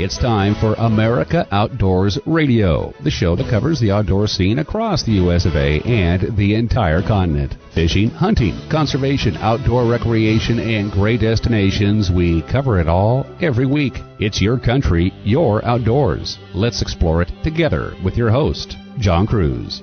It's time for America Outdoors Radio, the show that covers the outdoor scene across the U.S. of A. and the entire continent. Fishing, hunting, conservation, outdoor recreation, and great destinations, we cover it all every week. It's your country, your outdoors. Let's explore it together with your host, John Cruz.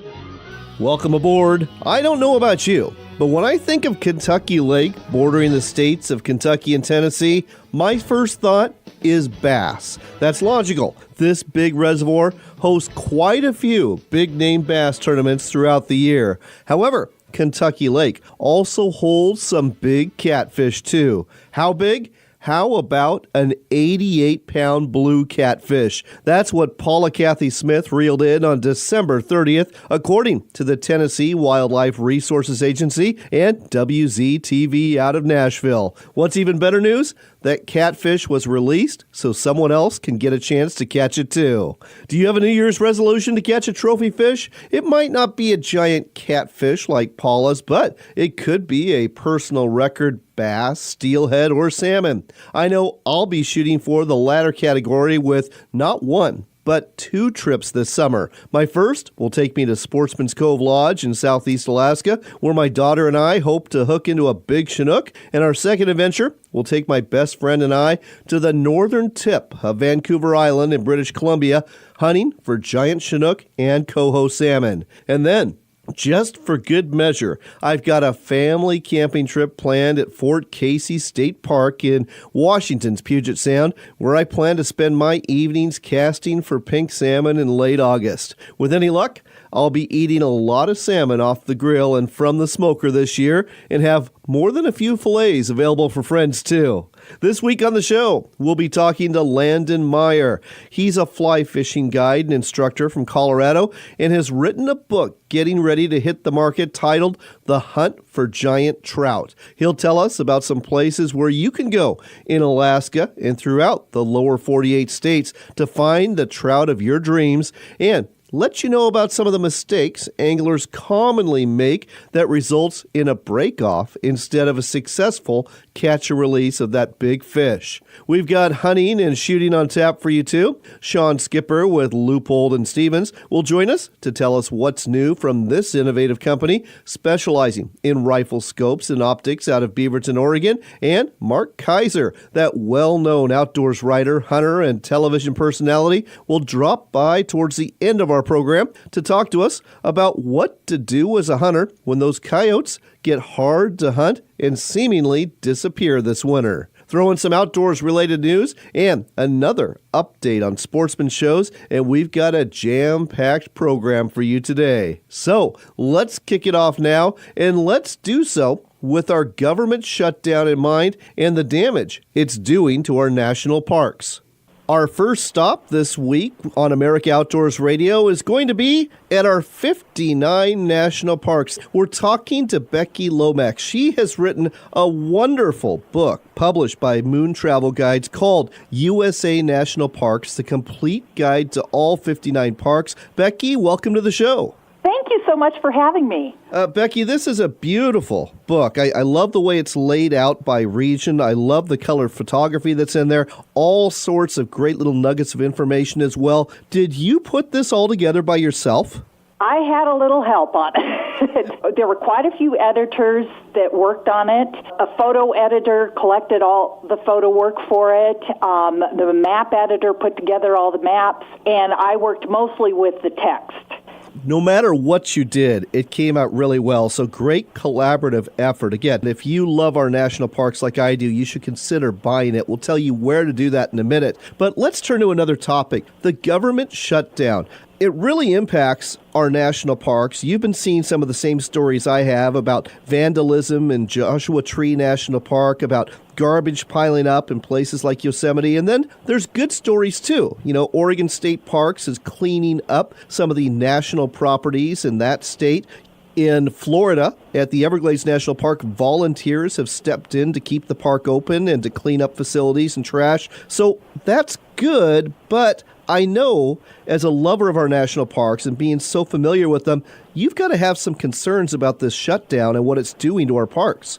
Welcome aboard. I don't know about you, but when I think of Kentucky Lake bordering the states of Kentucky and Tennessee, my first thought is bass. That's logical. This big reservoir hosts quite a few big-name bass tournaments throughout the year. However, Kentucky Lake also holds some big catfish too. How big? How about an 88-pound blue catfish? That's what Paula Cathy Smith reeled in on December 30th, according to the Tennessee Wildlife Resources Agency and WZTV out of Nashville. What's even better news? That catfish was released so someone else can get a chance to catch it too. Do you have a New Year's resolution to catch a trophy fish? It might not be a giant catfish like Paula's, but it could be a personal record bass, steelhead, or salmon. I know I'll be shooting for the latter category with not one, but 2 trips this summer. My first will take me to Sportsman's Cove Lodge in southeast Alaska, where my daughter and I hope to hook into a big Chinook. And our second adventure will take my best friend and I to the northern tip of Vancouver Island in British Columbia, hunting for giant Chinook and coho salmon. And then, just for good measure, I've got a family camping trip planned at Fort Casey State Park in Washington's Puget Sound, where I plan to spend my evenings casting for pink salmon in late August. With any luck, I'll be eating a lot of salmon off the grill and from the smoker this year, and have more than a few fillets available for friends too. This week on the show, we'll be talking to Landon Meyer. He's a fly fishing guide and instructor from Colorado and has written a book getting ready to hit the market titled The Hunt for Giant Trout. He'll tell us about some places where you can go in Alaska and throughout the lower 48 states to find the trout of your dreams, and let you know about some of the mistakes anglers commonly make that results in a break-off instead of a successful catch and release of that big fish. We've got hunting and shooting on tap for you too. Shawn Skipper with Leupold and Stevens will join us to tell us what's new from this innovative company specializing in rifle scopes and optics out of Beaverton, Oregon. And Mark Kayser, that well-known outdoors writer, hunter, and television personality, will drop by towards the end of our program to talk to us about what to do as a hunter when those coyotes get hard to hunt and seemingly disappear this winter. Throw in some outdoors-related news and another update on sportsman shows, and we've got a jam-packed program for you today. So let's kick it off now, and let's do so with our government shutdown in mind and the damage it's doing to our national parks. Our first stop this week on America Outdoors Radio is going to be at our 59 national parks. We're talking to Becky Lomax. She has written a wonderful book published by Moon Travel Guides called USA National Parks, the complete guide to all 59 parks. Becky, welcome to the show. Thank you so much for having me. Becky, this is a beautiful book. I love the way it's laid out by region. I love the color photography that's in there. All sorts of great little nuggets of information as well. Did you put this all together by yourself? I had a little help on it. There were quite a few editors that worked on it. A photo editor collected all the photo work for it. The map editor put together all the maps, and I worked mostly with the text. No matter what you did, it came out really well. So great collaborative effort. Again, if you love our national parks like I do, you should consider buying it. We'll tell you where to do that in a minute. But let's turn to another topic, the government shutdown. It really impacts our national parks. You've been seeing some of the same stories I have about vandalism in Joshua Tree National Park, about garbage piling up in places like Yosemite. And then there's good stories too. You know, Oregon State Parks is cleaning up some of the national properties in that state. In Florida, at the Everglades National Park, volunteers have stepped in to keep the park open and to clean up facilities and trash. So that's good, but I know as a lover of our national parks and being so familiar with them, you've got to have some concerns about this shutdown and what it's doing to our parks.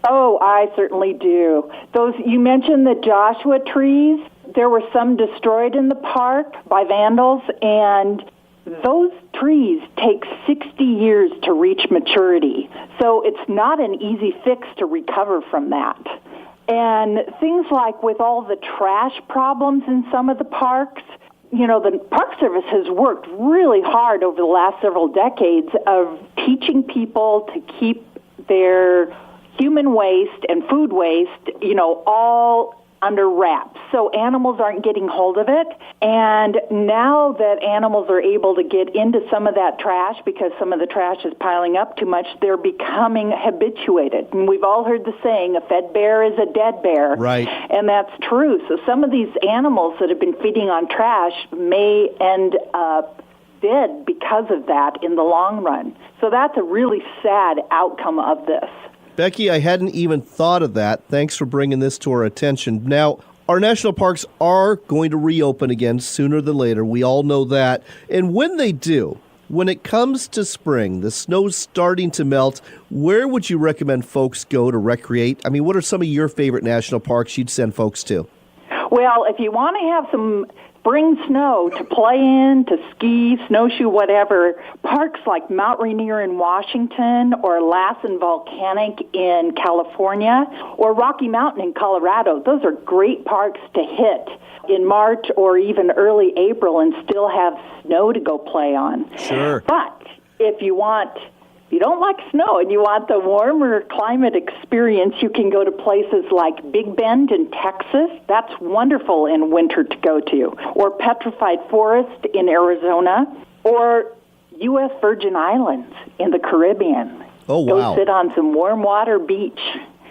Oh, I certainly do. Those you mentioned the Joshua trees. There were some destroyed in the park by vandals, and those trees take 60 years to reach maturity. So it's not an easy fix to recover from that. And things like with all the trash problems in some of the parks, the Park Service has worked really hard over the last several decades of teaching people to keep their human waste and food waste, all under wraps, so animals aren't getting hold of it. And now that animals are able to get into some of that trash because some of the trash is piling up too much, they're becoming habituated. And we've all heard the saying, a fed bear is a dead bear. Right. And that's true. So some of these animals that have been feeding on trash may end up dead because of that in the long run. So that's a really sad outcome of this. Becky, I hadn't even thought of that. Thanks for bringing this to our attention. Now, our national parks are going to reopen again sooner than later. We all know that. And when they do, when it comes to spring, the snow's starting to melt, where would you recommend folks go to recreate? I mean, what are some of your favorite national parks you'd send folks to? Well, if you want to have some spring snow to play in, to ski, snowshoe, whatever, parks like Mount Rainier in Washington or Lassen Volcanic in California or Rocky Mountain in Colorado, those are great parks to hit in March or even early April and still have snow to go play on. Sure. But if you don't like snow and you want the warmer climate experience, you can go to places like Big Bend in Texas. That's wonderful in winter to go to. Or Petrified Forest in Arizona. Or U.S. Virgin Islands in the Caribbean. Oh, wow. Go sit on some warm water beach.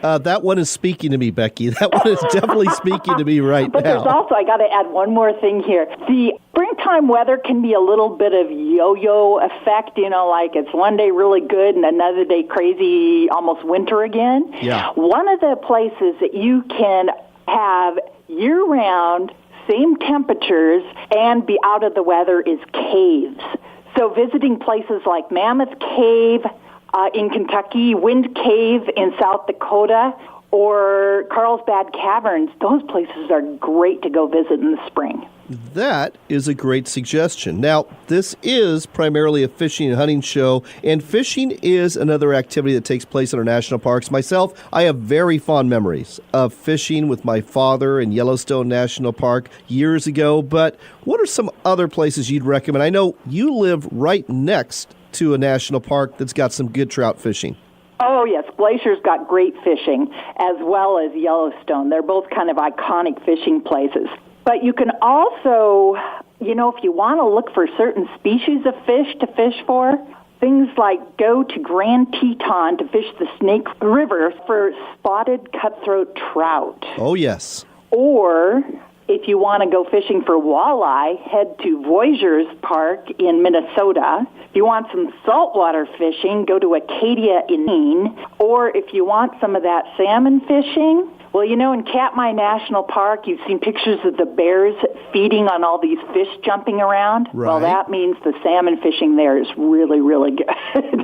That one is speaking to me, Becky. That one is definitely speaking to me right but now. There's also, I got to add one more thing here. The springtime weather can be a little bit of yo-yo effect, like it's one day really good and another day crazy, almost winter again. Yeah. One of the places that you can have year-round, same temperatures, and be out of the weather is caves. So visiting places like Mammoth Cave, in Kentucky, Wind Cave in South Dakota, or Carlsbad Caverns, those places are great to go visit in the spring. That is a great suggestion. Now, this is primarily a fishing and hunting show, and fishing is another activity that takes place in our national parks. Myself, I have very fond memories of fishing with my father in Yellowstone National Park years ago, but what are some other places you'd recommend? I know you live right next to a national park that's got some good trout fishing. Oh, yes. Glacier's got great fishing, as well as Yellowstone. They're both kind of iconic fishing places. But you can also, if you want to look for certain species of fish to fish for, things like go to Grand Teton to fish the Snake River for spotted cutthroat trout. Oh, yes. Or if you want to go fishing for walleye, head to Voyageurs Park in Minnesota. If you want some saltwater fishing, go to Acadia in Maine. Or if you want some of that salmon fishing, well, in Katmai National Park, you've seen pictures of the bears feeding on all these fish jumping around. Right. Well, that means the salmon fishing there is really, really good.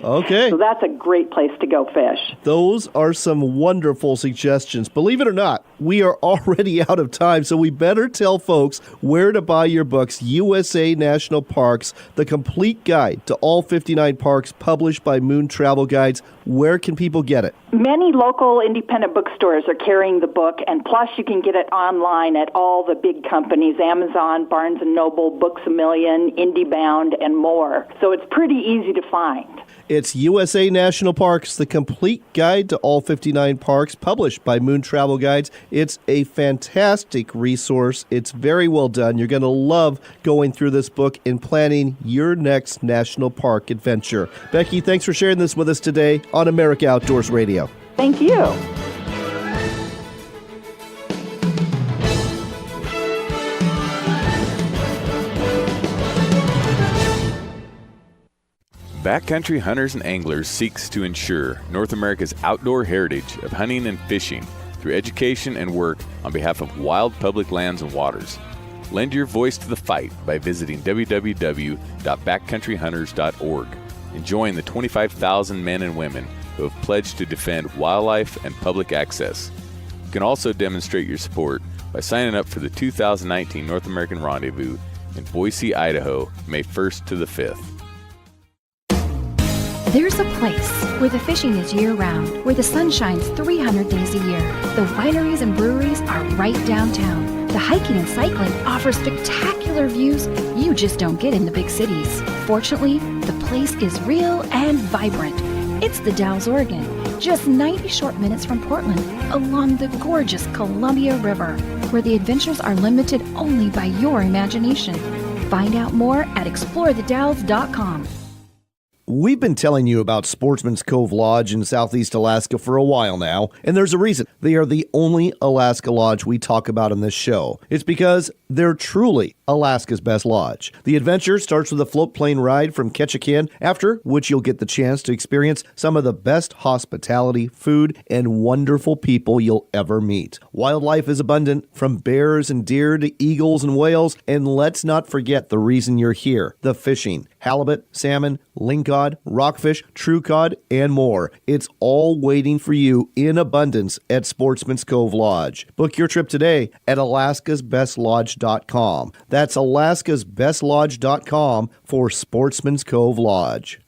Okay. So that's a great place to go fish. Those are some wonderful suggestions. Believe it or not, we are already out of time, so we better tell folks where to buy your books, USA National Parks, the complete guide to all 59 parks published by Moon Travel Guides. Where can people get it? Many local independent bookstores are carrying the book, and plus you can get it online at all the big companies, Amazon, Barnes & Noble, Books A Million, IndieBound, and more. So it's pretty easy to find. It's USA National Parks, the complete guide to all 59 parks, published by Moon Travel Guides. It's a fantastic resource. It's very well done. You're going to love going through this book and planning your next national park adventure. Becky, thanks for sharing this with us today on America Outdoors Radio. Thank you. Backcountry Hunters and Anglers seeks to ensure North America's outdoor heritage of hunting and fishing through education and work on behalf of wild public lands and waters. Lend your voice to the fight by visiting www.backcountryhunters.org and join the 25,000 men and women who have pledged to defend wildlife and public access. You can also demonstrate your support by signing up for the 2019 North American Rendezvous in Boise, Idaho, May 1st to the 5th. There's a place where the fishing is year-round, where the sun shines 300 days a year. The wineries and breweries are right downtown. The hiking and cycling offers spectacular views you just don't get in the big cities. Fortunately, the place is real and vibrant. It's the Dalles, Oregon, just 90 short minutes from Portland, along the gorgeous Columbia River, where the adventures are limited only by your imagination. Find out more at explorethedalles.com. We've been telling you about Sportsman's Cove Lodge in Southeast Alaska for a while now, and there's a reason. They are the only Alaska lodge we talk about in this show. It's because they're truly Alaska's best lodge. The adventure starts with a float plane ride from Ketchikan, after which you'll get the chance to experience some of the best hospitality, food, and wonderful people you'll ever meet. Wildlife is abundant, from bears and deer to eagles and whales, and let's not forget the reason you're here, the fishing. Halibut, salmon, lingcod, rockfish, true cod, and more. It's all waiting for you in abundance at Sportsman's Cove Lodge. Book your trip today at alaskasbestlodge.com. That's alaskasbestlodge.com for Sportsman's Cove Lodge.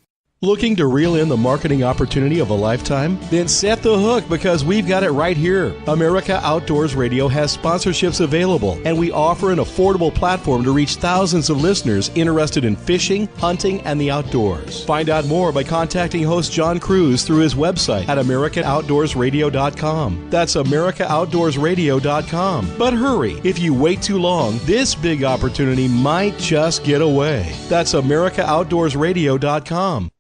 Looking to reel in the marketing opportunity of a lifetime? Then set the hook, because we've got it right here. America Outdoors Radio has sponsorships available, and we offer an affordable platform to reach thousands of listeners interested in fishing, hunting, and the outdoors. Find out more by contacting host John Cruz through his website at AmericanOutdoorsRadio.com. That's AmericanOutdoorsRadio.com. But hurry, if you wait too long, this big opportunity might just get away. That's AmericanOutdoorsRadio.com.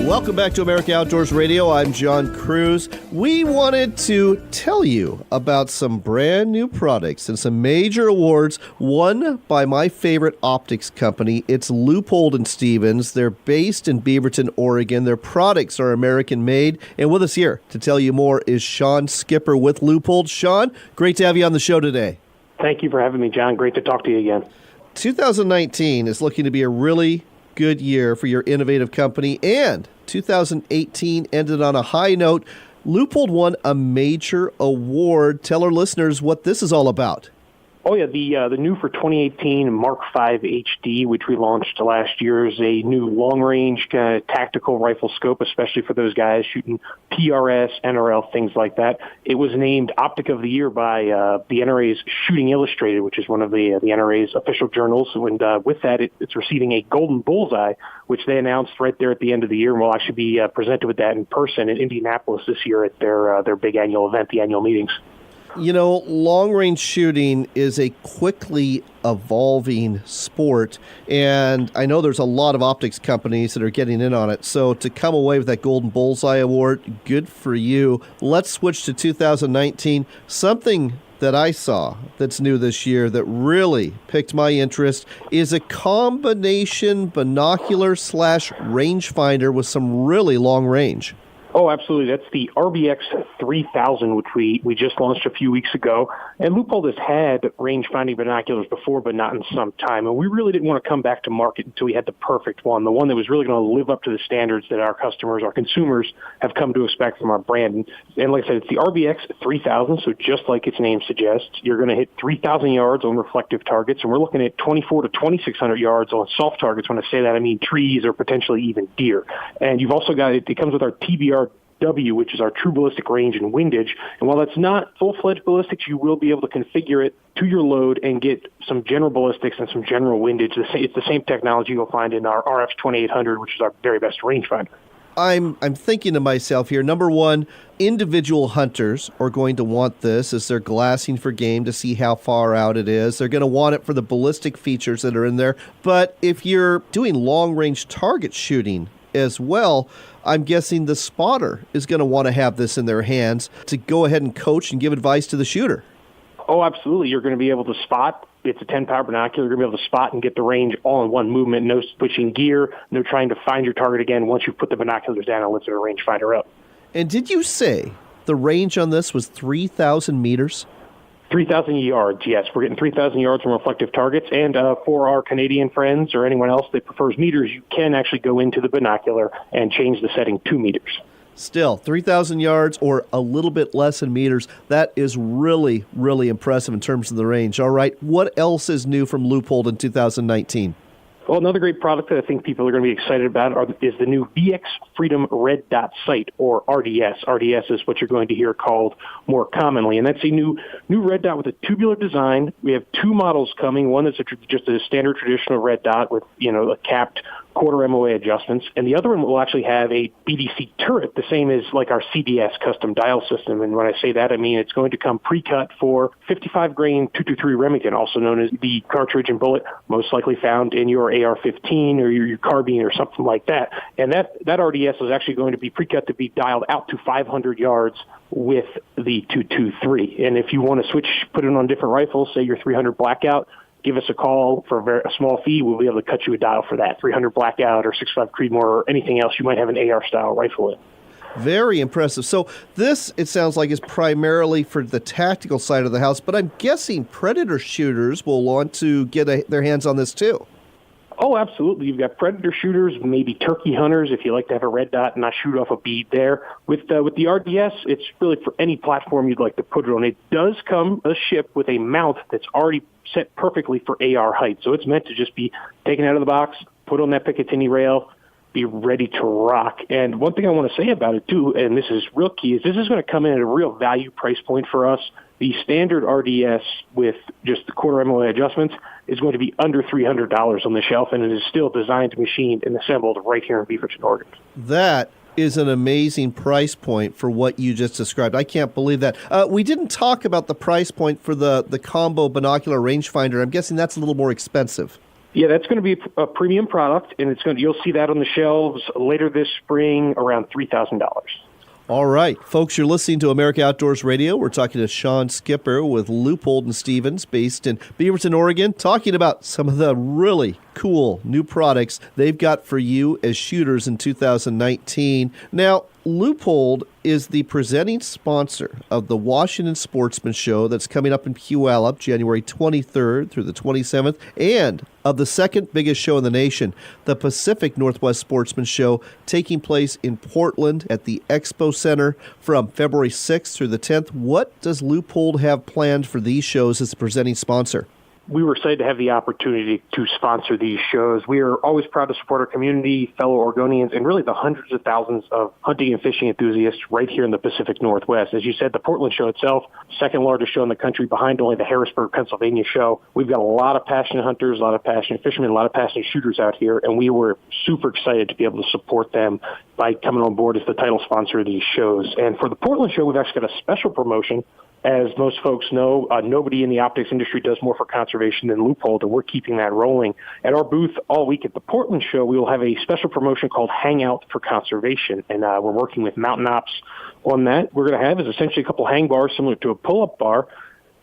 Welcome back to America Outdoors Radio. I'm John Cruz. We wanted to tell you about some brand new products and some major awards won by my favorite optics company. It's Leupold and Stevens. They're based in Beaverton, Oregon. Their products are American made. And with us here to tell you more is Shawn Skipper with Leupold. Shawn, great to have you on the show today. Thank you for having me, John. Great to talk to you again. 2019 is looking to be a really good year for your innovative company, and 2018 ended on a high note. Leupold won a major award. Tell our listeners what this is all about. Oh, yeah, the new for 2018 Mark V HD, which we launched last year, is a new long-range tactical rifle scope, especially for those guys shooting PRS, NRL, things like that. It was named Optic of the Year by the NRA's Shooting Illustrated, which is one of the NRA's official journals. And with that, it's receiving a golden bullseye, which they announced right there at the end of the year, and we'll actually be presented with that in person in Indianapolis this year at their big annual event, the annual meetings. You know, long-range shooting is a quickly evolving sport, and I know there's a lot of optics companies that are getting in on it. So to come away with that Golden Bullseye Award, good for you. Let's switch to 2019. Something that I saw that's new this year that really piqued my interest is a combination binocular / rangefinder with some really long range. Oh, absolutely. That's the RBX 3000, which we just launched a few weeks ago. And Leupold has had range-finding binoculars before, but not in some time. And we really didn't want to come back to market until we had the perfect one, the one that was really going to live up to the standards that our customers, our consumers, have come to expect from our brand. And like I said, it's the RBX 3000, so just like its name suggests, you're going to hit 3,000 yards on reflective targets, and we're looking at 2,400 to 2,600 yards on soft targets. When I say that, I mean trees or potentially even deer. And you've also got, it comes with our TBR W, which is our true ballistic range and windage. And while that's not full-fledged ballistics, you will be able to configure it to your load and get some general ballistics and some general windage. It's the same technology you'll find in our RF 2800, which is our very best rangefinder. I'm thinking to myself here, number one, individual hunters are going to want this as they're glassing for game to see how far out it is. They're going to want it for the ballistic features that are in there. But if you're doing long-range target shooting as well, I'm guessing the spotter is going to want to have this in their hands to go ahead and coach and give advice to the shooter. Oh, absolutely. You're going to be able to spot. It's a 10-power binocular. You're going to be able to spot and get the range all in one movement. No switching gear, no trying to find your target again once you put the binoculars down and lift the rangefinder up. And did you say the range on this was 3,000 meters? 3,000 yards, yes. We're getting 3,000 yards from reflective targets. And for our Canadian friends or anyone else that prefers meters, you can actually go into the binocular and change the setting to meters. Still, 3,000 yards or a little bit less in meters. That is really, really impressive in terms of the range. All right, what else is new from Leupold in 2019? Well, another great product that I think people are going to be excited about is the new VX Freedom Red Dot Sight, or RDS. RDS is what you're going to hear called more commonly, and that's a new red dot with a tubular design. We have two models coming. One is just a standard traditional red dot with, a capped quarter MOA adjustments, and the other one will actually have a BDC turret, the same as like our CDS custom dial system. And when I say that, I mean it's going to come pre-cut for 55 grain 223 Remington, also known as the cartridge and bullet most likely found in your AR-15 or your carbine or something like that. And that RDS is actually going to be pre-cut to be dialed out to 500 yards with the 223. And if you want to put it on different rifles, say your 300 Blackout, give us a call for a small fee. We'll be able to cut you a dial for that, 300 Blackout or 6.5 Creedmoor or anything else you might have an AR-style rifle with. Very impressive. So this, it sounds like, is primarily for the tactical side of the house, but I'm guessing predator shooters will want to get their hands on this too. Oh, absolutely. You've got predator shooters, maybe turkey hunters, if you like to have a red dot and not shoot off a bead there. With the RDS, it's really for any platform you'd like to put it on. It does come a ship with a mount that's already set perfectly for AR height. So it's meant to just be taken out of the box, put on that Picatinny rail, be ready to rock. And one thing I want to say about it, too, and this is real key, is this is going to come in at a real value price point for us. The standard RDS with just the quarter MOA adjustments is going to be under $300 on the shelf, and it is still designed, machined, and assembled right here in Beaverton, Oregon. That is an amazing price point for what you just described. I can't believe that. We didn't talk about the price point for the combo binocular rangefinder. I'm guessing that's a little more expensive. Yeah, that's going to be a premium product, and you'll see that on the shelves later this spring around $3,000. All right, folks, you're listening to America Outdoors Radio. We're talking to Shawn Skipper with Leupold and Stevens, based in Beaverton, Oregon, talking about some of the really cool new products they've got for you as shooters in 2019. Now, Leupold is the presenting sponsor of the Washington Sportsman Show that's coming up in Puyallup, January 23rd through the 27th, and of the second biggest show in the nation, the Pacific Northwest Sportsman Show, taking place in Portland at the Expo Center from February 6th through the 10th. What does Leupold have planned for these shows as the presenting sponsor? We were excited to have the opportunity to sponsor these shows. We are always proud to support our community, fellow Oregonians, and really the hundreds of thousands of hunting and fishing enthusiasts right here in the Pacific Northwest. As you said, the Portland show itself, second largest show in the country behind only the Harrisburg, Pennsylvania show. We've got a lot of passionate hunters, a lot of passionate fishermen, a lot of passionate shooters out here, and we were super excited to be able to support them by coming on board as the title sponsor of these shows. And for the Portland show, we've actually got a special promotion. As most folks know, nobody in the optics industry does more for conservation than Leupold, and we're keeping that rolling. At our booth all week at the Portland show, we will have a special promotion called Hangout for Conservation, and we're working with Mountain Ops on that. We're going to have is essentially a couple hang bars similar to a pull-up bar.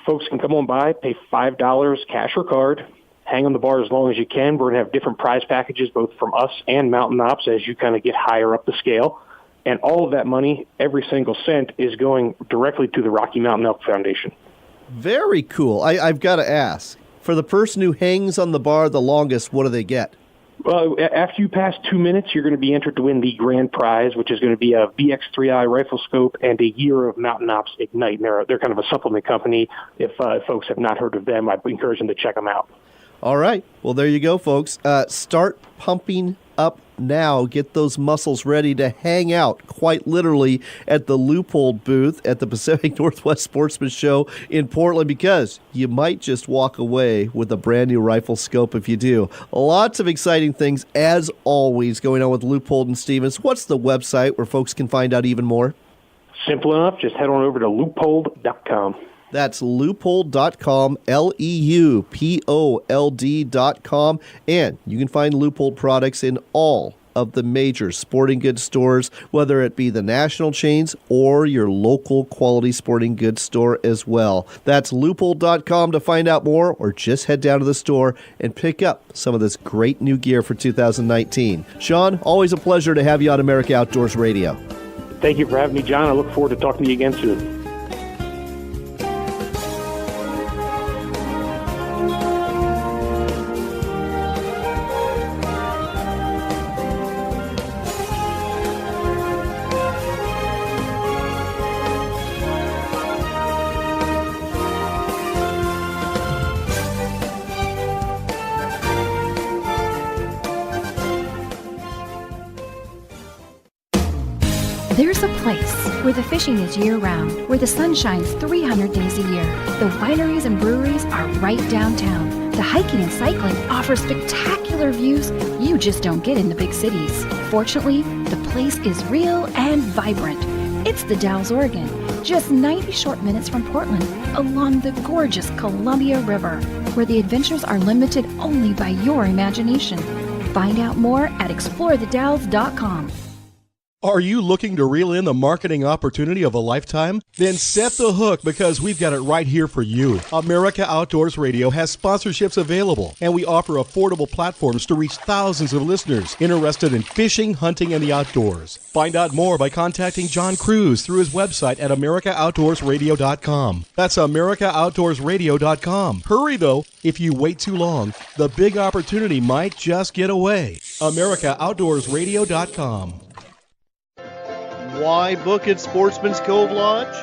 Folks can come on by, pay $5 cash or card, hang on the bar as long as you can. We're going to have different prize packages both from us and Mountain Ops as you kind of get higher up the scale. And all of that money, every single cent, is going directly to the Rocky Mountain Elk Foundation. Very cool. I've got to ask, for the person who hangs on the bar the longest, what do they get? Well, after you pass 2 minutes, you're going to be entered to win the grand prize, which is going to be a VX3i rifle scope and a year of Mountain Ops Ignite. And they're kind of a supplement company. If folks have not heard of them, I encourage them to check them out. All right. Well, there you go, folks. Start pumping up now. Get those muscles ready to hang out, quite literally, at the Leupold booth at the Pacific Northwest Sportsman Show in Portland, because you might just walk away with a brand new rifle scope if you do. Lots of exciting things, as always, going on with Leupold and Stevens. What's the website where folks can find out even more? Simple enough. Just head on over to leupold.com. That's leupold.com, Leupold.com, and you can find Leupold products in all of the major sporting goods stores, whether it be the national chains or your local quality sporting goods store as well. That's Leupold.com to find out more, or just head down to the store and pick up some of this great new gear for 2019. Shawn, always a pleasure to have you on America Outdoors Radio. Thank you for having me, John. I look forward to talking to you again soon. There's a place where the fishing is year-round, where the sun shines 300 days a year. The wineries and breweries are right downtown. The hiking and cycling offer spectacular views you just don't get in the big cities. Fortunately, the place is real and vibrant. It's the Dalles, Oregon, just 90 short minutes from Portland, along the gorgeous Columbia River, where the adventures are limited only by your imagination. Find out more at explorethedalles.com. Are you looking to reel in the marketing opportunity of a lifetime? Then set the hook, because we've got it right here for you. America Outdoors Radio has sponsorships available, and we offer affordable platforms to reach thousands of listeners interested in fishing, hunting, and the outdoors. Find out more by contacting John Cruz through his website at AmericaOutdoorsRadio.com. That's AmericaOutdoorsRadio.com. Hurry, though. If you wait too long, the big opportunity might just get away. AmericaOutdoorsRadio.com. Why book at Sportsman's Cove Lodge?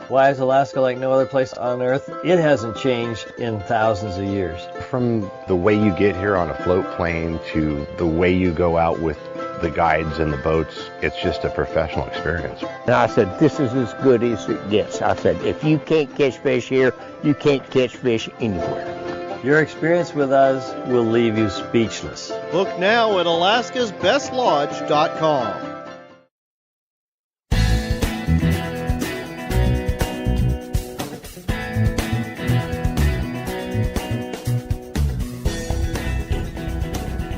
Why is Alaska like no other place on Earth? It hasn't changed in thousands of years. From the way you get here on a float plane to the way you go out with the guides and the boats, it's just a professional experience. And I said, this is as good as it gets. I said, if you can't catch fish here, you can't catch fish anywhere. Your experience with us will leave you speechless. Book now at alaskasbestlodge.com.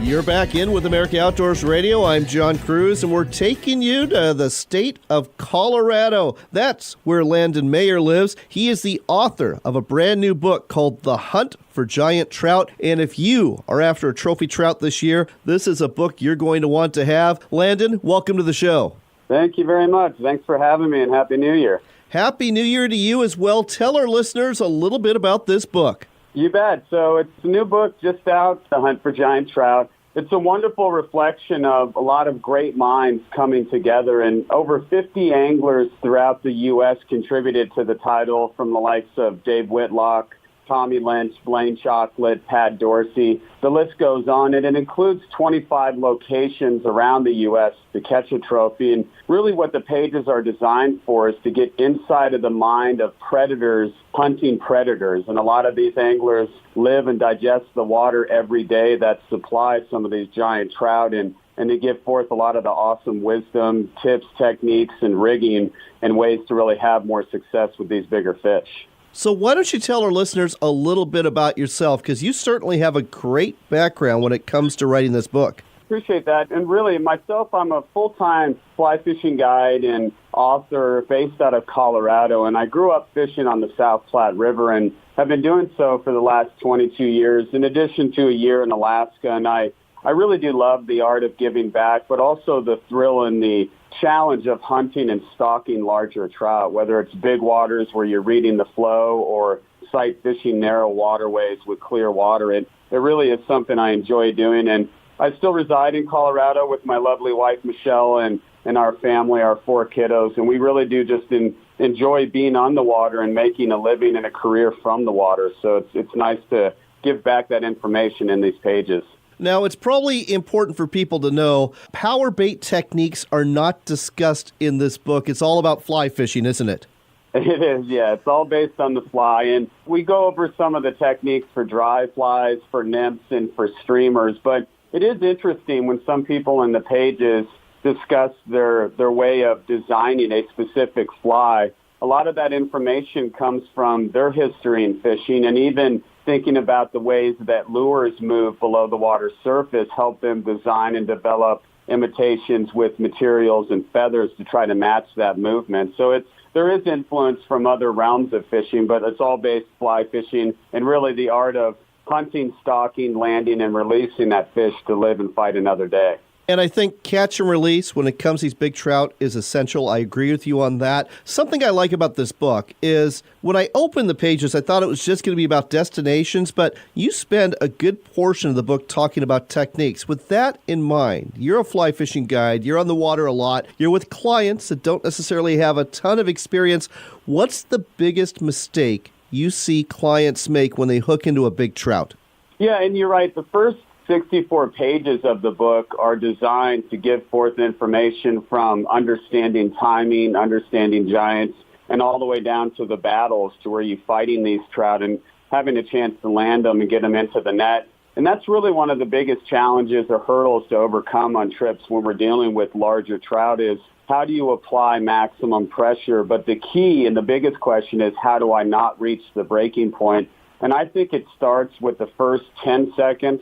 You're back in with America Outdoors Radio. I'm John Cruz, and we're taking you to the state of Colorado. That's where Landon Mayer lives. He is the author of a brand new book called The Hunt for Giant Trout. And if you are after a trophy trout this year, this is a book you're going to want to have. Landon, welcome to the show. Thank you very much. Thanks for having me, and Happy New Year. Happy New Year to you as well. Tell our listeners a little bit about this book. You bet. So it's a new book just out, The Hunt for Giant Trout. It's a wonderful reflection of a lot of great minds coming together, and over 50 anglers throughout the U.S. contributed to the title, from the likes of Dave Whitlock, Tommy Lynch, Blaine Chocolate, Pat Dorsey. The list goes on, and it includes 25 locations around the U.S. to catch a trophy. And really what the pages are designed for is to get inside of the mind of predators hunting predators. And a lot of these anglers live and digest the water every day that supplies some of these giant trout, and they give forth a lot of the awesome wisdom, tips, techniques, and rigging, and ways to really have more success with these bigger fish. So why don't you tell our listeners a little bit about yourself, because you certainly have a great background when it comes to writing this book. Appreciate that. And really, myself, I'm a full-time fly fishing guide and author based out of Colorado, and I grew up fishing on the South Platte River and have been doing so for the last 22 years, in addition to a year in Alaska. And I really do love the art of giving back, but also the thrill and the challenge of hunting and stalking larger trout, whether it's big waters where you're reading the flow or sight fishing narrow waterways with clear water. It really is something I enjoy doing. And I still reside in Colorado with my lovely wife, Michelle, and our family, our 4 kiddos. And we really do just enjoy being on the water and making a living and a career from the water. So it's nice to give back that information in these pages. Now, it's probably important for people to know power bait techniques are not discussed in this book. It's all about fly fishing, isn't it? It is, yeah. It's all based on the fly. And we go over some of the techniques for dry flies, for nymphs, and for streamers. But it is interesting when some people in the pages discuss their way of designing a specific fly. A lot of that information comes from their history in fishing, and even thinking about the ways that lures move below the water surface help them design and develop imitations with materials and feathers to try to match that movement. So there is influence from other realms of fishing, but it's all based fly fishing and really the art of hunting, stalking, landing, and releasing that fish to live and fight another day. And I think catch and release when it comes to these big trout is essential. I agree with you on that. Something I like about this book is when I opened the pages, I thought it was just going to be about destinations, but you spend a good portion of the book talking about techniques. With that in mind, you're a fly fishing guide, you're on the water a lot, you're with clients that don't necessarily have a ton of experience. What's the biggest mistake you see clients make when they hook into a big trout? Yeah, and you're right. The first 64 pages of the book are designed to give forth information from understanding timing, understanding giants, and all the way down to the battles to where you're fighting these trout and having a chance to land them and get them into the net. And that's really one of the biggest challenges or hurdles to overcome on trips when we're dealing with larger trout is how do you apply maximum pressure? But the key and the biggest question is how do I not reach the breaking point? And I think it starts with the first 10 seconds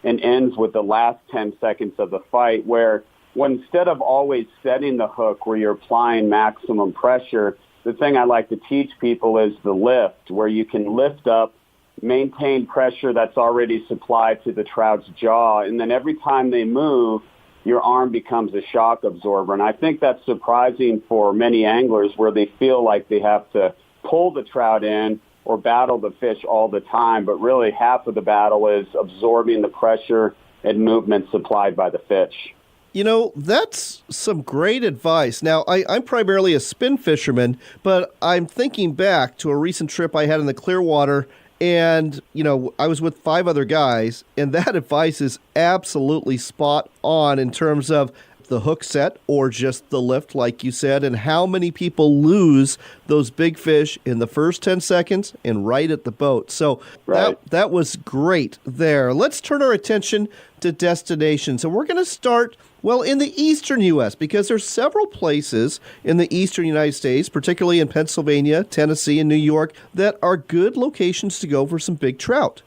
and ends with the last 10 seconds of the fight, where when instead of always setting the hook where you're applying maximum pressure, the thing I like to teach people is the lift, where you can lift up, maintain pressure that's already supplied to the trout's jaw, and then every time they move, your arm becomes a shock absorber. And I think that's surprising for many anglers where they feel like they have to pull the trout in or battle the fish all the time, but really half of the battle is absorbing the pressure and movement supplied by the fish. You know, that's some great advice. Now, I'm primarily a spin fisherman, but I'm thinking back to a recent trip I had in the Clearwater, and, you know, I was with 5 other guys, and that advice is absolutely spot on in terms of the hook set or just the lift, like you said, and how many people lose those big fish in the first 10 seconds and right at the boat. So that was great there. Let's turn our attention to destinations. And we're going to start, well, in the eastern U.S., because there's several places in the eastern United States, particularly in Pennsylvania, Tennessee, and New York, that are good locations to go for some big trout.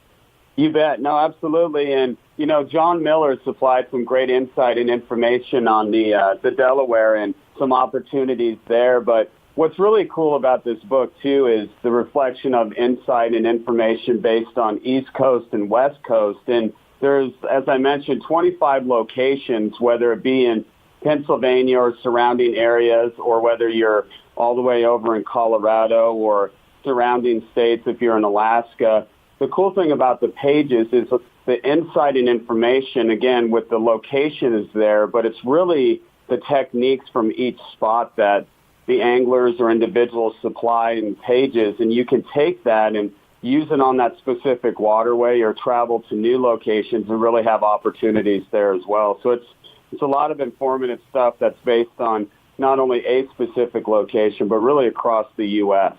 You bet. No, absolutely. And, you know, John Miller supplied some great insight and information on the Delaware and some opportunities there. But what's really cool about this book, too, is the reflection of insight and information based on East Coast and West Coast. And there's, as I mentioned, 25 locations, whether it be in Pennsylvania or surrounding areas, or whether you're all the way over in Colorado or surrounding states if you're in Alaska. The cool thing about the pages is the insight and information, again, with the location is there, but it's really the techniques from each spot that the anglers or individuals supply in pages, and you can take that and use it on that specific waterway or travel to new locations and really have opportunities there as well. So it's a lot of informative stuff that's based on not only a specific location, but really across the U.S.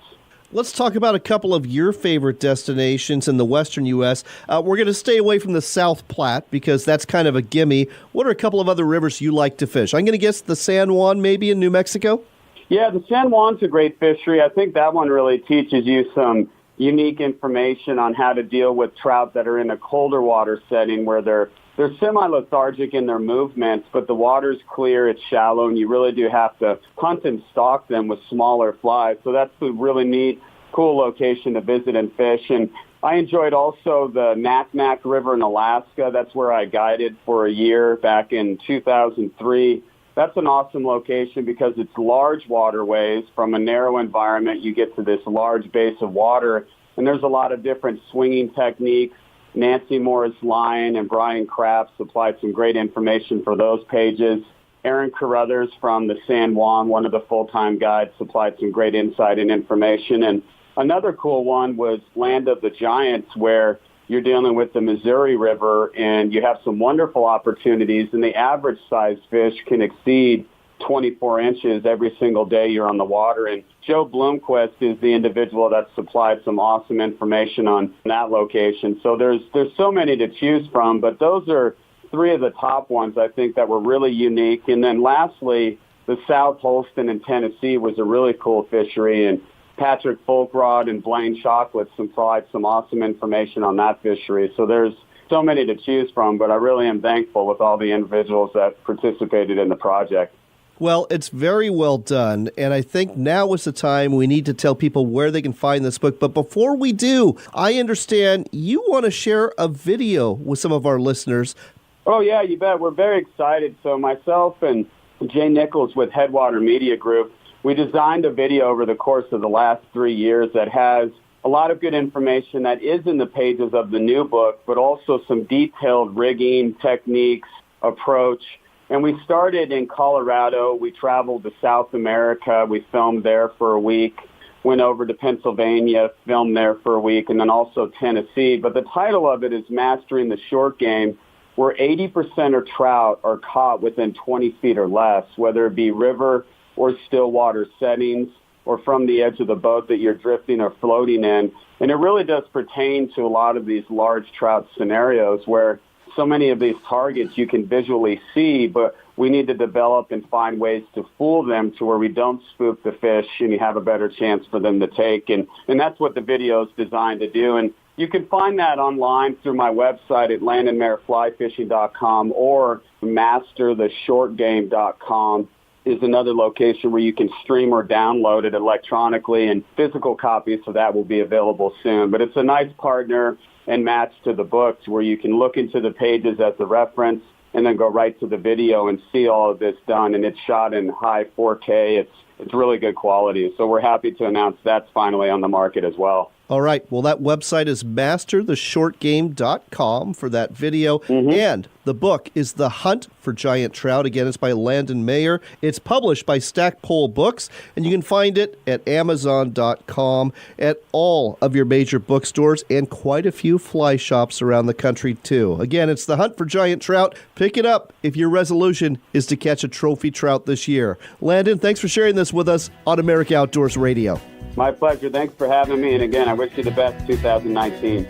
Let's talk about a couple of your favorite destinations in the western U.S. We're going to stay away from the South Platte because that's kind of a gimme. What are a couple of other rivers you like to fish? I'm going to guess the San Juan maybe in New Mexico? Yeah, the San Juan's a great fishery. I think that one really teaches you some unique information on how to deal with trout that are in a colder water setting where they're semi-lethargic in their movements, but the water's clear, it's shallow, and you really do have to hunt and stalk them with smaller flies. So that's a really neat, cool location to visit and fish. And I enjoyed also the Naknek River in Alaska. That's where I guided for a year back in 2003. That's an awesome location because it's large waterways. From a narrow environment, you get to this large base of water, and there's a lot of different swinging techniques. Nancy Morris Lyon and Brian Kraft supplied some great information for those pages. Aaron Carruthers from the San Juan, one of the full-time guides, supplied some great insight and information. And another cool one was Land of the Giants, where you're dealing with the Missouri River, and you have some wonderful opportunities, and the average size fish can exceed 24 inches every single day you're on the water. And Joe Bloomquist is the individual that supplied some awesome information on that location. So there's so many to choose from, but those are 3 of the top ones I think that were really unique. And then lastly, the South Holston in Tennessee was a really cool fishery, and Patrick Folkrod and Blaine Chocolate supplied some awesome information on that fishery. So there's so many to choose from, but I really am thankful with all the individuals that participated in the project. Well, it's very well done, and I think now is the time we need to tell people where they can find this book. But before we do, I understand you want to share a video with some of our listeners. Oh, yeah, you bet. We're very excited. So myself and Jay Nichols with Headwater Media Group, we designed a video over the course of the last 3 years that has a lot of good information that is in the pages of the new book, but also some detailed rigging, techniques, approach. And we started in Colorado. We traveled to South America. We filmed there for a week, went over to Pennsylvania, filmed there for a week, and then also Tennessee. But the title of it is Mastering the Short Game. where 80% of trout are caught within 20 feet or less, whether it be river or still water settings or from the edge of the boat that you're drifting or floating in. And it really does pertain to a lot of these large trout scenarios where so many of these targets you can visually see, but we need to develop and find ways to fool them to where we don't spook the fish and you have a better chance for them to take. And that's what the video is designed to do. And you can find that online through my website at landandmareflyfishing.com or mastertheshortgame.com is another location where you can stream or download it electronically, and physical copies of that will be available soon. But it's a nice partner and match to the books where you can look into the pages as a reference and then go right to the video and see all of this done. And it's shot in high 4K. It's really good quality. So we're happy to announce that's finally on the market as well. All right. Well, that website is mastertheshortgame.com for that video. And the book is The Hunt for Giant Trout. Again, it's by Landon Mayer. It's published by Stackpole Books, and you can find it at Amazon.com, at all of your major bookstores, and quite a few fly shops around the country, too. Again, it's The Hunt for Giant Trout. Pick it up if your resolution is to catch a trophy trout this year. Landon, thanks for sharing this with us on America Outdoors Radio. My pleasure. Thanks for having me. And again, I wish you the best 2019.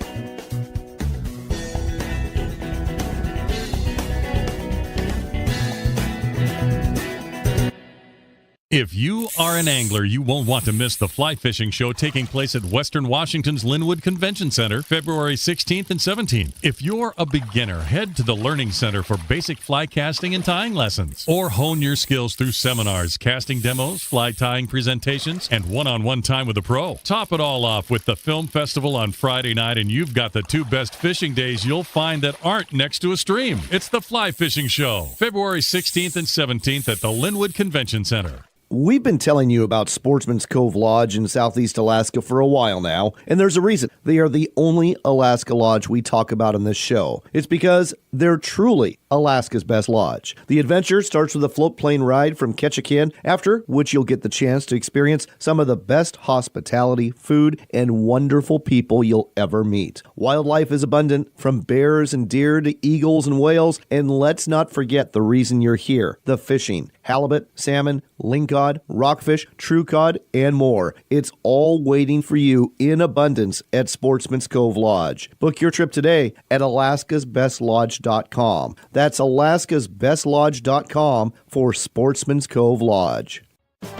If you are an angler, you won't want to miss the fly fishing show taking place at Western Washington's Linwood Convention Center, February 16th and 17th. If you're a beginner, head to the Learning Center for basic fly casting and tying lessons, or hone your skills through seminars, casting demos, fly tying presentations, and one-on-one time with a pro. Top it all off with the Film Festival on Friday night, and you've got the two best fishing days you'll find that aren't next to a stream. It's the Fly Fishing Show, February 16th and 17th at the Linwood Convention Center. We've been telling you about Sportsman's Cove Lodge in Southeast Alaska for a while now, and there's a reason. They are the only Alaska lodge we talk about in this show. It's because they're truly Alaska's best lodge. The adventure starts with a float plane ride from Ketchikan, after which you'll get the chance to experience some of the best hospitality, food, and wonderful people you'll ever meet. Wildlife is abundant, from bears and deer to eagles and whales, and let's not forget the reason you're here, the fishing. Halibut, salmon, lingcod, rockfish, true cod, and more. It's all waiting for you in abundance at Sportsman's Cove Lodge. Book your trip today at alaskasbestlodge.com. That's alaskasbestlodge.com for Sportsman's Cove Lodge.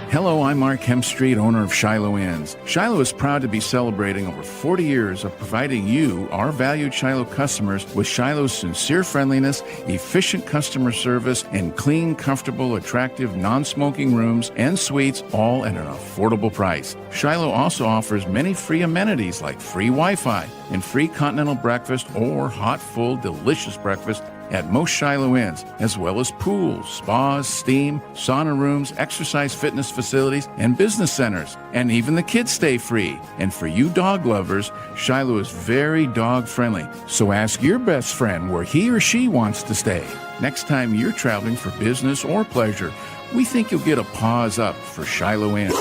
Hello, I'm Mark Hemstreet, owner of Shiloh Inns. Shiloh is proud to be celebrating over 40 years of providing you, our valued Shiloh customers, with Shiloh's sincere friendliness, efficient customer service, and clean, comfortable, attractive, non-smoking rooms and suites, all at an affordable price. Shiloh also offers many free amenities like free Wi-Fi and free continental breakfast or hot, full, delicious breakfast at most Shiloh Inns, as well as pools, spas, steam, sauna rooms, exercise fitness facilities, and business centers. And even the kids stay free. And for you dog lovers, Shiloh is very dog friendly. So ask your best friend where he or she wants to stay. Next time you're traveling for business or pleasure, we think you'll get a paws up for Shiloh Inns.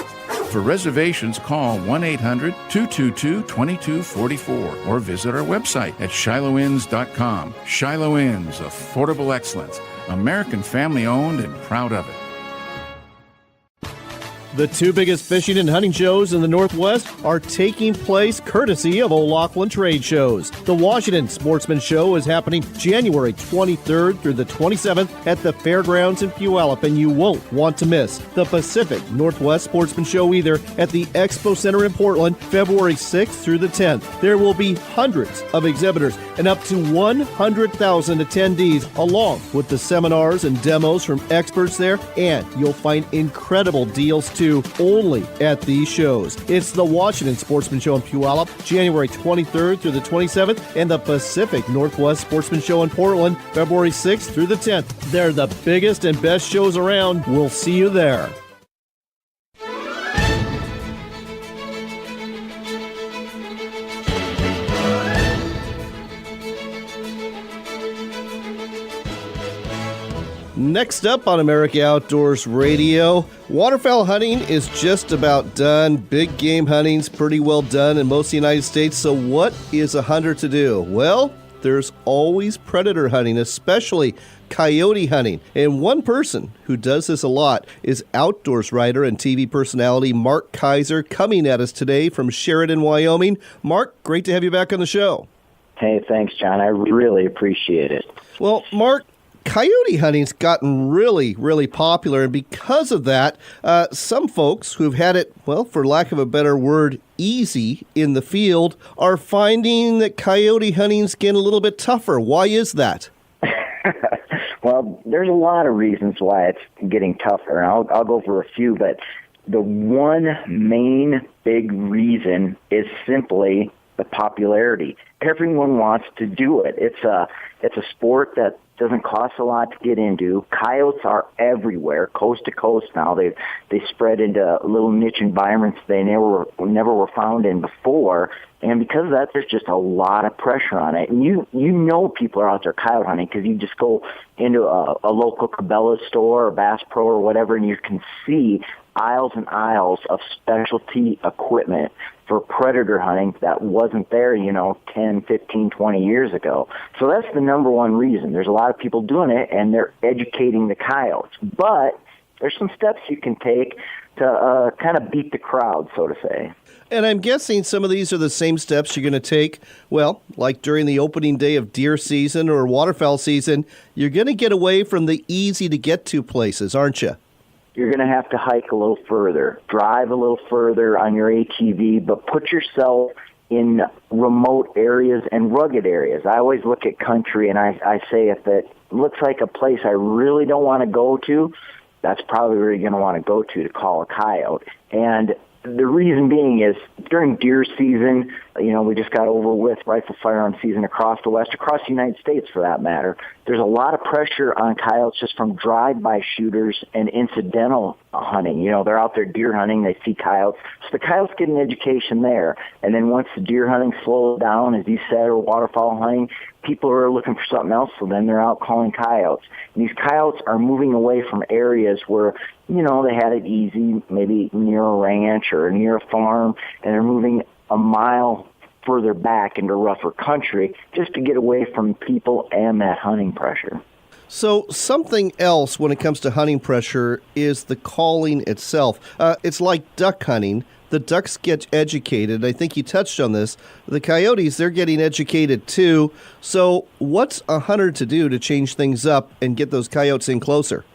For reservations, call 1-800-222-2244 or visit our website at shilohins.com. Shiloh Inns, affordable excellence. American family owned and proud of it. The two biggest fishing and hunting shows in the Northwest are taking place courtesy of O'Loughlin Trade Shows. The Washington Sportsman Show is happening January 23rd through the 27th at the Fairgrounds in Puyallup, and you won't want to miss the Pacific Northwest Sportsman Show either at the Expo Center in Portland, February 6th through the 10th. There will be hundreds of exhibitors and up to 100,000 attendees, along with the seminars and demos from experts there, and you'll find incredible deals too only at these shows. It's the Washington Sportsman Show in Puyallup, January 23rd through the 27th, and the Pacific Northwest Sportsman Show in Portland, February 6th through the 10th. They're the biggest and best shows around. We'll see you there. Next up on America Outdoors Radio, waterfowl hunting is just about done. Big game hunting's pretty well done in most of the United States. So what is a hunter to do? Well, there's always predator hunting, especially coyote hunting. And one person who does this a lot is outdoors writer and TV personality Mark Kayser, coming at us today from Sheridan, Wyoming. Mark, great to have you back on the show. Hey, thanks, John. I really appreciate it. Well, Mark, coyote hunting's gotten really, really popular, and because of that, some folks who've had it, well, for lack of a better word, easy in the field, are finding that coyote hunting's getting a little bit tougher. Why is that? Well, there's a lot of reasons why it's getting tougher, and I'll go for a few, but the one main big reason is simply the popularity. Everyone wants to do it. It's a sport that doesn't cost a lot to get into. Coyotes are everywhere, coast to coast now. They spread into little niche environments they never were found in before. And because of that, there's just a lot of pressure on it. And you know people are out there coyote hunting because you just go into a local Cabela's store or Bass Pro or whatever, and you can see aisles and aisles of specialty equipment for predator hunting that wasn't there, 10, 15, 20 years ago. So that's the number one reason. There's a lot of people doing it, and they're educating the coyotes. But there's some steps you can take to kind of beat the crowd, so to say. And I'm guessing some of these are the same steps you're going to take, well, like during the opening day of deer season or waterfowl season. You're going to get away from the easy-to-get-to places, aren't you? You're going to have to hike a little further, drive a little further on your ATV, but put yourself in remote areas and rugged areas. I always look at country and I say if it looks like a place I really don't want to go to, that's probably where you're going to want to go to call a coyote. And the reason being is during deer season, we just got over with rifle firearm season across the United States for that matter. There's a lot of pressure on coyotes just from drive-by shooters and incidental hunting. They're out there deer hunting, they see coyotes. So the coyotes get an education there. And then once the deer hunting slows down, as you said, or waterfowl hunting, people are looking for something else, so then they're out calling coyotes. And these coyotes are moving away from areas where, they had it easy, maybe near a ranch or near a farm, and they're moving a mile further back into rougher country just to get away from people and that hunting pressure. So something else when it comes to hunting pressure is the calling itself. It's like duck hunting. The ducks get educated. I think you touched on this. The coyotes, they're getting educated too. So what's a hunter to do to change things up and get those coyotes in closer?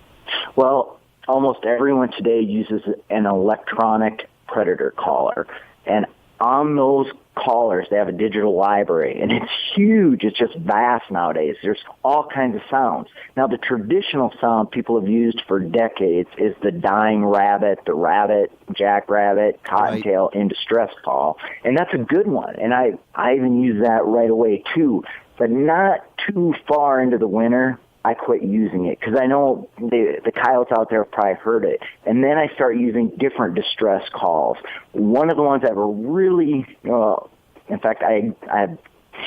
Well, almost everyone today uses an electronic predator caller. And on those callers, they have a digital library, and it's huge. It's just vast nowadays. There's all kinds of sounds. Now, the traditional sound people have used for decades is the dying rabbit, the rabbit, jackrabbit, cottontail in distress call, and that's a good one. And I even use that right away, too, but not too far into the winter. I quit using it because I know the coyotes out there have probably heard it. And then I start using different distress calls. One of the ones that were really, in fact, I had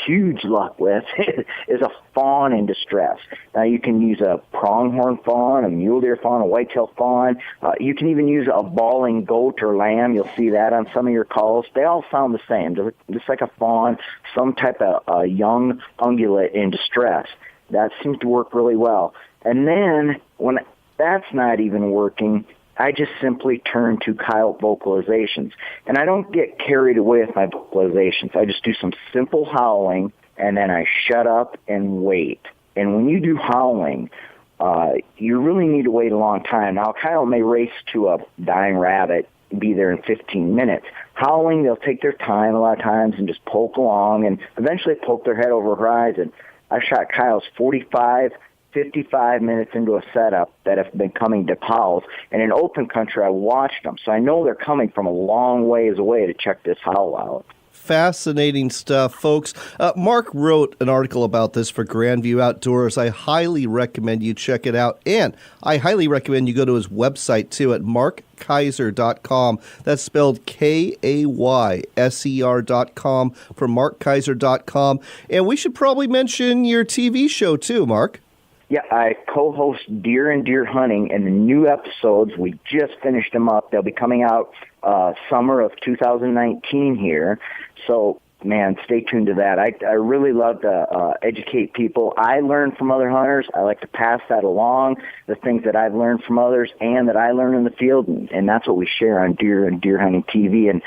huge luck with is a fawn in distress. Now, you can use a pronghorn fawn, a mule deer fawn, a whitetail fawn. You can even use a bawling goat or lamb. You'll see that on some of your calls. They all sound the same, just like a fawn, some type of young ungulate in distress. That seems to work really well. And then when that's not even working, I just simply turn to coyote vocalizations. And I don't get carried away with my vocalizations. I just do some simple howling, and then I shut up and wait. And when you do howling, you really need to wait a long time. Now, a coyote may race to a dying rabbit, be there in 15 minutes. Howling, they'll take their time a lot of times and just poke along and eventually poke their head over the horizon. I've shot coyotes 45, 55 minutes into a setup that have been coming to calls. And in open country, I watched them. So I know they're coming from a long ways away to check this howl out. Fascinating stuff, folks. Mark wrote an article about this for Grandview Outdoors. I highly recommend you check it out. And I highly recommend you go to his website, too, at markkayser.com. That's spelled Kayser.com for markkayser.com. And we should probably mention your TV show, too, Mark. Yeah, I co-host Deer and Deer Hunting, and the new episodes, we just finished them up. They'll be coming out summer of 2019 here. So man, stay tuned to that. I really love to educate people. I learn from other hunters. I like to pass that along, the things that I've learned from others and that I learn in the field, and that's what we share on Deer and Deer Hunting TV. And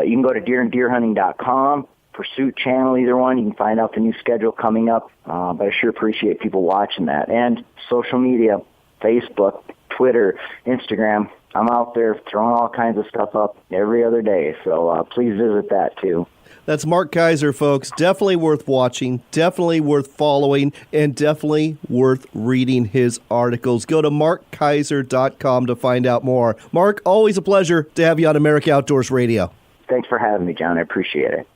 you can go to deeranddeerhunting.com, Pursuit channel, either one. You can find out the new schedule coming up, but I sure appreciate people watching that. And social media, Facebook, Twitter, Instagram. I'm out there throwing all kinds of stuff up every other day, so please visit that too. That's Mark Kayser, folks. Definitely worth watching, definitely worth following, and definitely worth reading his articles. Go to markkayser.com to find out more. Mark, always a pleasure to have you on America Outdoors Radio. Thanks for having me, John. I appreciate it.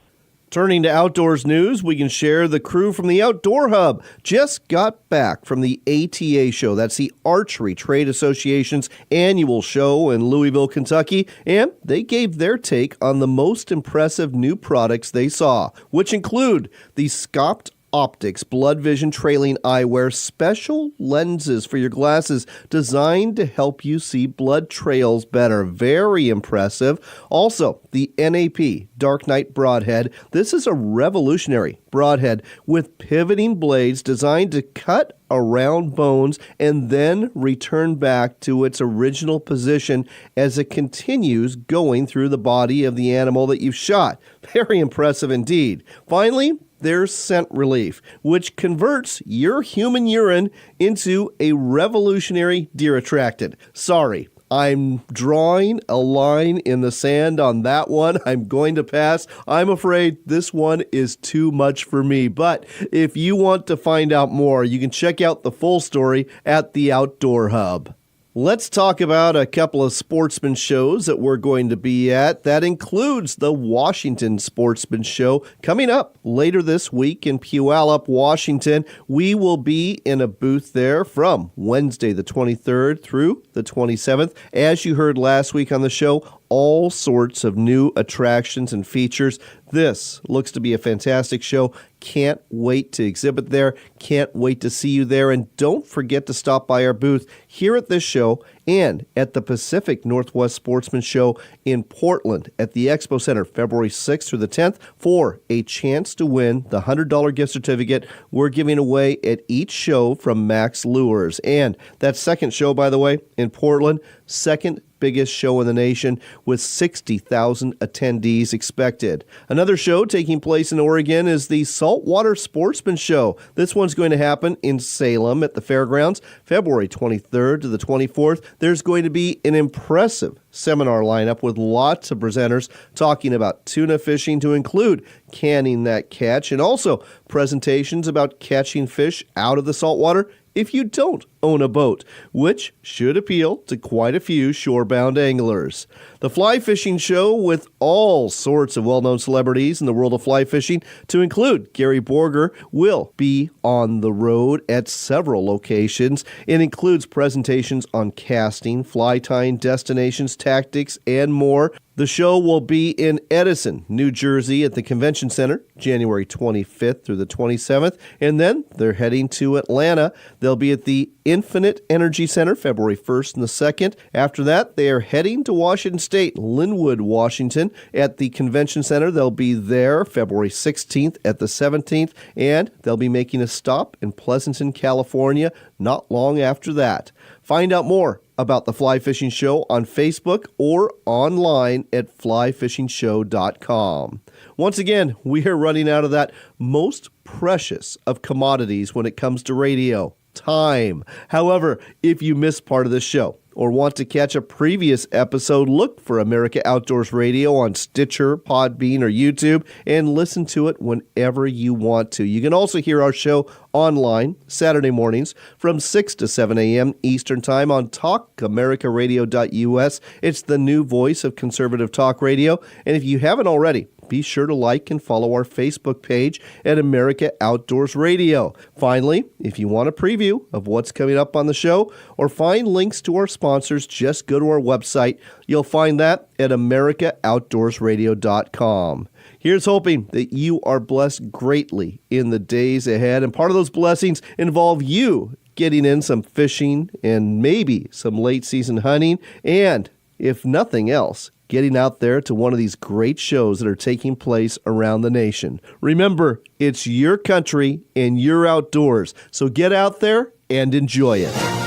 Turning to outdoors news, we can share the crew from the Outdoor Hub just got back from the ATA show. That's the Archery Trade Association's annual show in Louisville, Kentucky, and they gave their take on the most impressive new products they saw, which include the Scopt Optics Blood Vision Trailing Eyewear, special lenses for your glasses designed to help you see blood trails better. Very impressive. Also, the NAP Dark Knight Broadhead. This is a revolutionary broadhead with pivoting blades designed to cut around bones and then return back to its original position as it continues going through the body of the animal that you've shot. Very impressive indeed. Finally, there's Scent Relief, which converts your human urine into a revolutionary deer attractant. Sorry, I'm drawing a line in the sand on that one. I'm going to pass. I'm afraid this one is too much for me. But if you want to find out more, you can check out the full story at the Outdoor Hub. Let's talk about a couple of sportsman shows that we're going to be at. That includes the Washington Sportsman Show coming up later this week in Puyallup, Washington. We will be in a booth there from Wednesday the 23rd through the 27th. As you heard last week on the show, all sorts of new attractions and features. This looks to be a fantastic show. Can't wait to exhibit there. Can't wait to see you there. And don't forget to stop by our booth here at this show and at the Pacific Northwest Sportsman Show in Portland at the Expo Center, February 6th through the 10th, for a chance to win the $100 gift certificate we're giving away at each show from Max Lures. And that second show, by the way, in Portland, second biggest show in the nation with 60,000 attendees expected. Another show taking place in Oregon is the Saltwater Sportsman Show. This one's going to happen in Salem at the fairgrounds, February 23rd to the 24th. There's going to be an impressive seminar lineup with lots of presenters talking about tuna fishing to include canning that catch, and also presentations about catching fish out of the saltwater if you don't own a boat, which should appeal to quite a few shorebound anglers. The Fly Fishing Show with all sorts of well-known celebrities in the world of fly fishing, to include Gary Borger, will be on the road at several locations. It includes presentations on casting, fly tying, destinations, tactics, and more. The show will be in Edison, New Jersey at the Convention Center, January 25th through the 27th. And then they're heading to Atlanta. They'll be at the Infinite Energy Center, February 1st and the 2nd. After that, they are heading to Washington State, Linwood, Washington at the Convention Center. They'll be there February 16th at the 17th. And they'll be making a stop in Pleasanton, California not long after that. Find out more about the Fly Fishing Show on Facebook or online at flyfishingshow.com. Once again, we are running out of that most precious of commodities when it comes to radio, time. However, if you missed part of this show or want to catch a previous episode, look for America Outdoors Radio on Stitcher, Podbean, or YouTube and listen to it whenever you want to. You can also hear our show online Saturday mornings from 6 to 7 a.m. Eastern Time on talkamericaradio.us. It's the new voice of conservative talk radio. And if you haven't already, be sure to like and follow our Facebook page at America Outdoors Radio. Finally, if you want a preview of what's coming up on the show or find links to our sponsors, just go to our website. You'll find that at AmericaOutdoorsRadio.com. Here's hoping that you are blessed greatly in the days ahead, and part of those blessings involve you getting in some fishing and maybe some late season hunting, and if nothing else, getting out there to one of these great shows that are taking place around the nation. Remember, it's your country and your outdoors, so get out there and enjoy it.